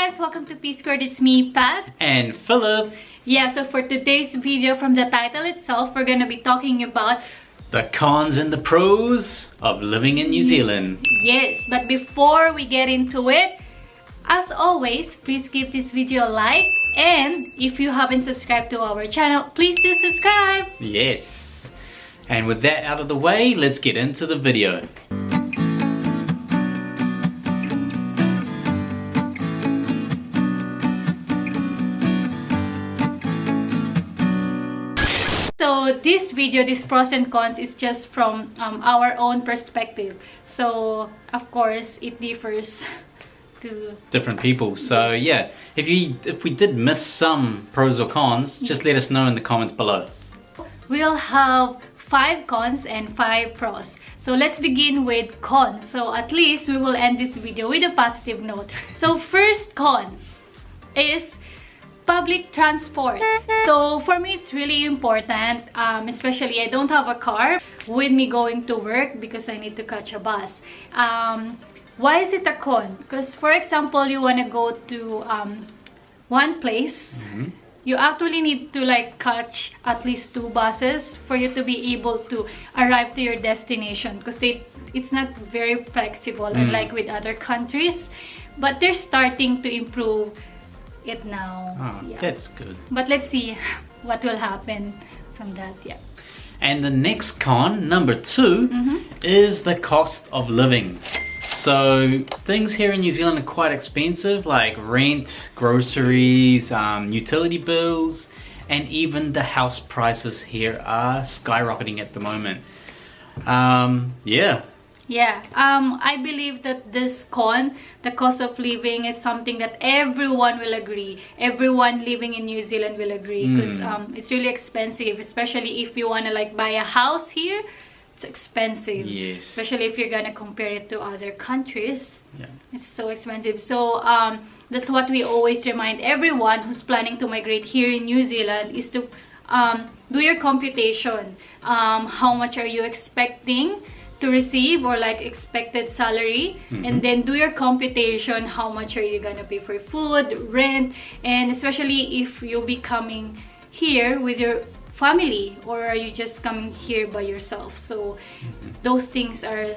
guys, welcome to PiSquared. It's me, Pat. And Philip. Yeah, so for today's video, from the title itself, we're gonna be talking about the cons and the pros of living in New Zealand. Yes, but before we get into it, as always, please give this video a like. And if you haven't subscribed to our channel, please do subscribe. Yes. And with that out of the way, let's get into the video. So this video, this pros and cons, is just from our own perspective. So of course it differs to different people. So yes. Yeah, if we did miss some pros or cons, just let us know in the comments below. We'll have 5 cons and 5 pros. So let's begin with cons. So at least we will end this video with a positive note. So first con is public transport. So for me it's really important, especially I don't have a car with me going to work because I need to catch a bus. Why is it a con? Because for example, you want to go to one place, you actually need to like catch at least 2 buses for you to be able to arrive to your destination, because it's not very flexible unlike with other countries, but they're starting to improve it now. Yeah. That's good. But let's see what will happen from that. Yeah. And the next con, number 2, is the cost of living. So things here in New Zealand are quite expensive, like rent, groceries, utility bills, and even the house prices here are skyrocketing at the moment. Yeah, I believe that this con, the cost of living, is something that everyone will agree. Everyone living in New Zealand will agree, because it's really expensive, especially if you want to like buy a house here. It's expensive. Yes. Especially if you're gonna compare it to other countries. Yeah. It's so expensive. So that's what we always remind everyone who's planning to migrate here in New Zealand, is to do your computation. How much are you expecting to receive, or like expected salary, and then do your computation, how much are you gonna pay for food, rent, and especially if you'll be coming here with your family, or are you just coming here by yourself. So those things are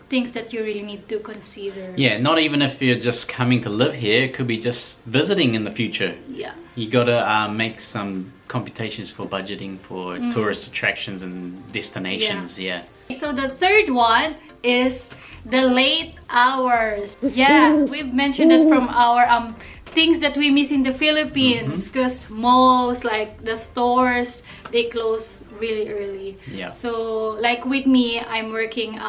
things that you really need to consider. Yeah, not even if you're just coming to live here, it could be just visiting in the future. Yeah, you gotta make some computations for budgeting for tourist attractions and destinations. Yeah. So the third one is the late hours. Yeah, we've mentioned that from our things that we miss in the Philippines, because malls, like the stores, they close really early. Yeah. So like with me, I'm working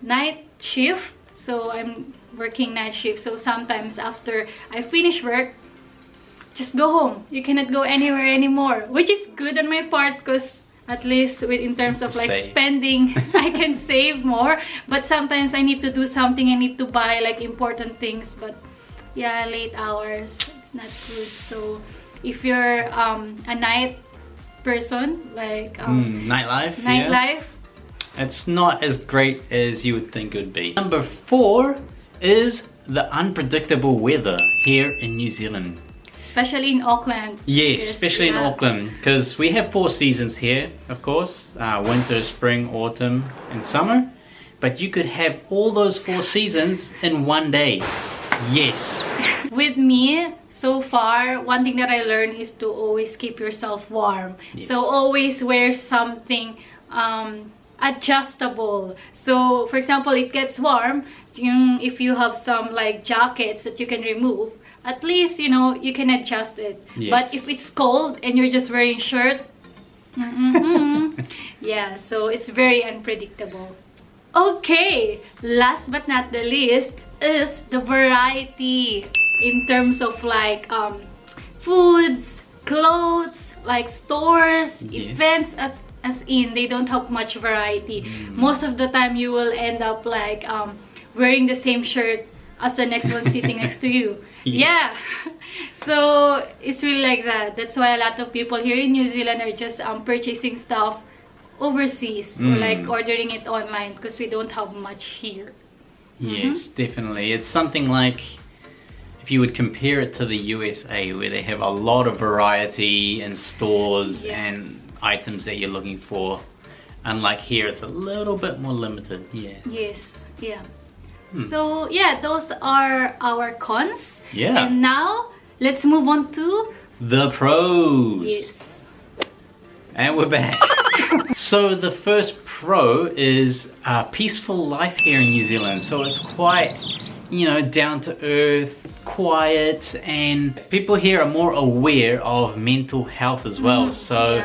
night shift. So I'm working night shift. So sometimes after I finish work, just go home. You cannot go anywhere anymore, which is good on my part, because at least in terms of like spending, I can save more. But sometimes I need to do something. I need to buy like important things. But yeah, late hours, it's not good. So if you're a night person, like nightlife, yeah, it's not as great as you would think it would be. Number 4 is the unpredictable weather here in New Zealand. Especially in Auckland. Yes, especially in Auckland, because we have 4 seasons here, of course. Winter, spring, autumn, and summer. But you could have all those 4 seasons in one day. Yes. With me, so far, one thing that I learned is to always keep yourself warm. Yes. So always wear something adjustable. So for example, it gets warm, if you have some like jackets that you can remove, at least you know you can adjust it. Yes. But if it's cold and you're just wearing shirt, yeah, so it's very unpredictable. Okay, last but not the least is the variety in terms of like foods, clothes, like stores, events, as in they don't have much variety. Most of the time you will end up like wearing the same shirt as the next one sitting next to you. Yeah. So it's really like that. That's why a lot of people here in New Zealand are just purchasing stuff overseas, or like ordering it online, because we don't have much here. Yes, definitely. It's something like if you would compare it to the USA, where they have a lot of variety in stores and items that you're looking for. Unlike here, it's a little bit more limited. Yes, yeah. So yeah, those are our cons. Yeah. And now let's move on to the pros. Yes. And we're back. So the first pro is a peaceful life here in New Zealand. So it's quite, you know, down to earth, quiet, and people here are more aware of mental health as well. So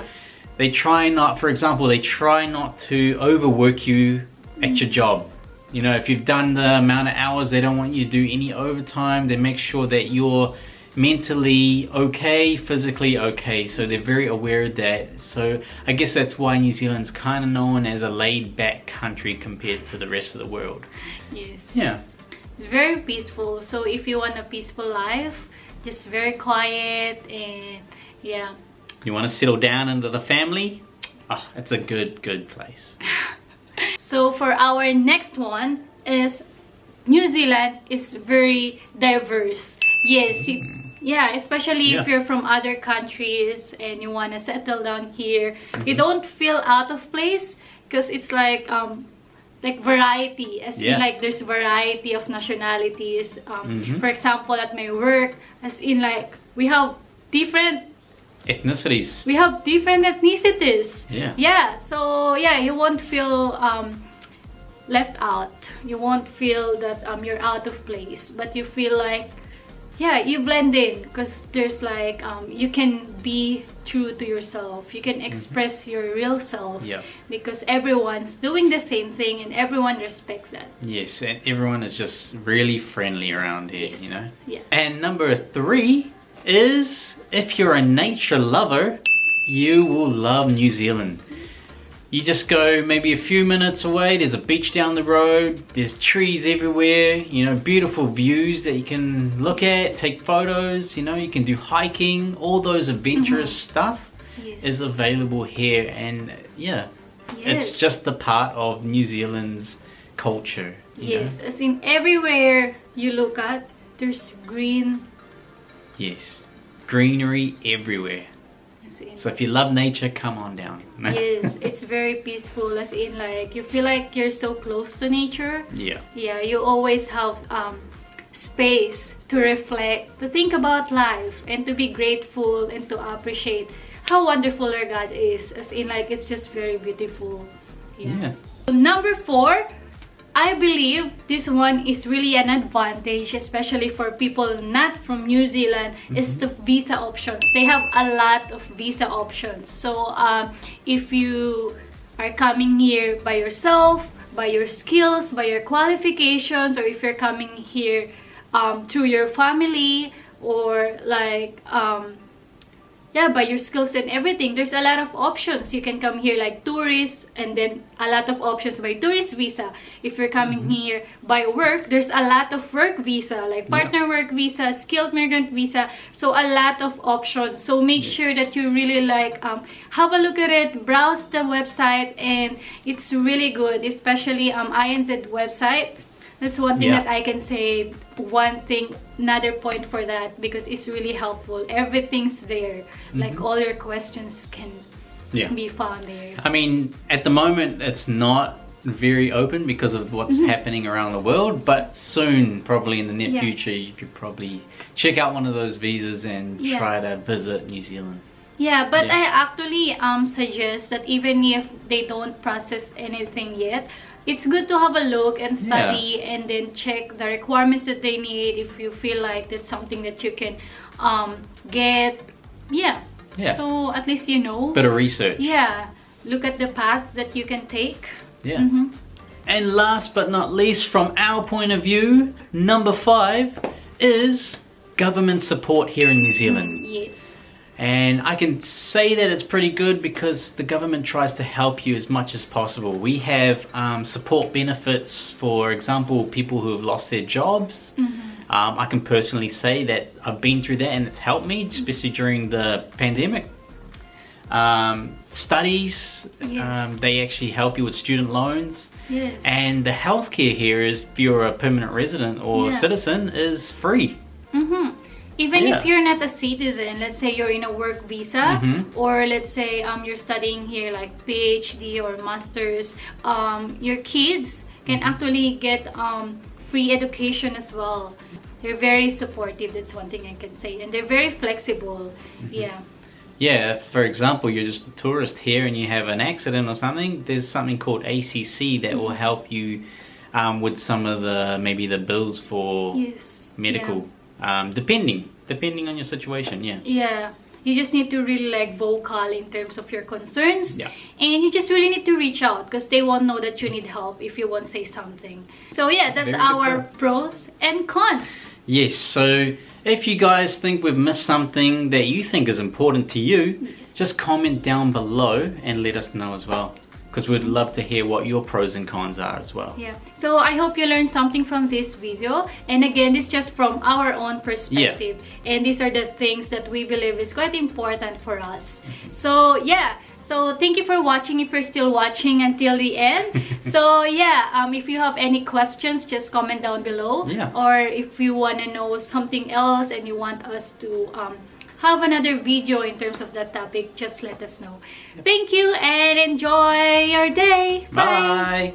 they try not, for example, they try not to overwork you at your job. You know, if you've done the amount of hours, they don't want you to do any overtime. They make sure that you're mentally okay, physically okay. So they're very aware of that. So I guess that's why New Zealand's kind of known as a laid-back country compared to the rest of the world. Yes. Yeah. It's very peaceful. So if you want a peaceful life, just very quiet and yeah. You want to settle down into the family? Oh, it's a good place. So for our next one is New Zealand is very diverse. Yes, yeah, especially if you're from other countries and you want to settle down here, you don't feel out of place because it's like variety, as in like there's variety of nationalities. For example, at my work, as in like we have different ethnicities. We have different ethnicities. Yeah. So yeah, you won't feel left out. You won't feel that you're out of place, but you feel like you blend in because there's like you can be true to yourself. You can express your real self because everyone's doing the same thing and everyone respects that. Yes, and everyone is just really friendly around here, you know. Yeah. And number 3 is, if you're a nature lover, you will love New Zealand. You just go maybe a few minutes away, there's a beach down the road, there's trees everywhere, you know, beautiful views that you can look at, take photos, you know, you can do hiking, all those adventurous stuff is available here. And it's just a part of New Zealand's culture. Yes, as in everywhere you look at, there's green. Yes, greenery everywhere. So if you love nature, come on down. Yes, it's very peaceful, as in like you feel like you're so close to nature. Yeah, you always have space to reflect, to think about life, and to be grateful and to appreciate how wonderful our God is, as in like it's just very beautiful. So number 4, I believe this one is really an advantage, especially for people not from New Zealand, is the visa options. They have a lot of visa options. So if you are coming here by yourself, by your skills, by your qualifications, or if you're coming here through your family, or like by your skills and everything, there's a lot of options. You can come here like tourists, and then a lot of options by tourist visa. If you're coming here by work, there's a lot of work visa, like partner work visa, skilled migrant visa. So a lot of options. So make sure that you really like have a look at it, browse the website, and it's really good, especially INZ website. That's one thing that I can say. Another point for that, because it's really helpful. Everything's there. Like all your questions can be found there. I mean, at the moment, it's not very open because of what's happening around the world, but soon, probably in the near future, you could probably check out one of those visas and try to visit New Zealand. Yeah, but I actually suggest that even if they don't process anything yet, it's good to have a look and study and then check the requirements that they need if you feel like that's something that you can get. So at least you know. Bit of research. Look at the path that you can take. And last but not least, from our point of view, number 5 is government support here in New Zealand. Yes. And I can say that it's pretty good because the government tries to help you as much as possible. We have support benefits, for example, people who have lost their jobs. I can personally say that I've been through that and it's helped me, especially during the pandemic. Studies, they actually help you with student loans. And the healthcare here is, if you're a permanent resident or citizen, is free. Mm-hmm. Even Yeah. if you're not a citizen, let's say you're in a work visa, or let's say you're studying here like PhD or masters, your kids can actually get free education as well. They're very supportive, that's one thing I can say, and they're very flexible. Yeah. Yeah, for example, you're just a tourist here and you have an accident or something, there's something called ACC that will help you with some of maybe the bills for medical, depending on your situation, Yeah, you just need to really like vocal in terms of your concerns, Yeah. and you just really need to reach out because they won't know that you need help if you won't say something. So yeah, that's Very good our point. pros and cons. Yes, so if you guys think we've missed something that you think is important to you, just comment down below and let us know as well. Because we'd love to hear what your pros and cons are as well. Yeah, so I hope you learned something from this video, and again, this is just from our own perspective, and these are the things that we believe is quite important for us. So yeah, so thank you for watching if you're still watching until the end. So yeah, if you have any questions, just comment down below, or if you want to know something else and you want us to have another video in terms of that topic, just let us know. Thank you and enjoy your day. Bye.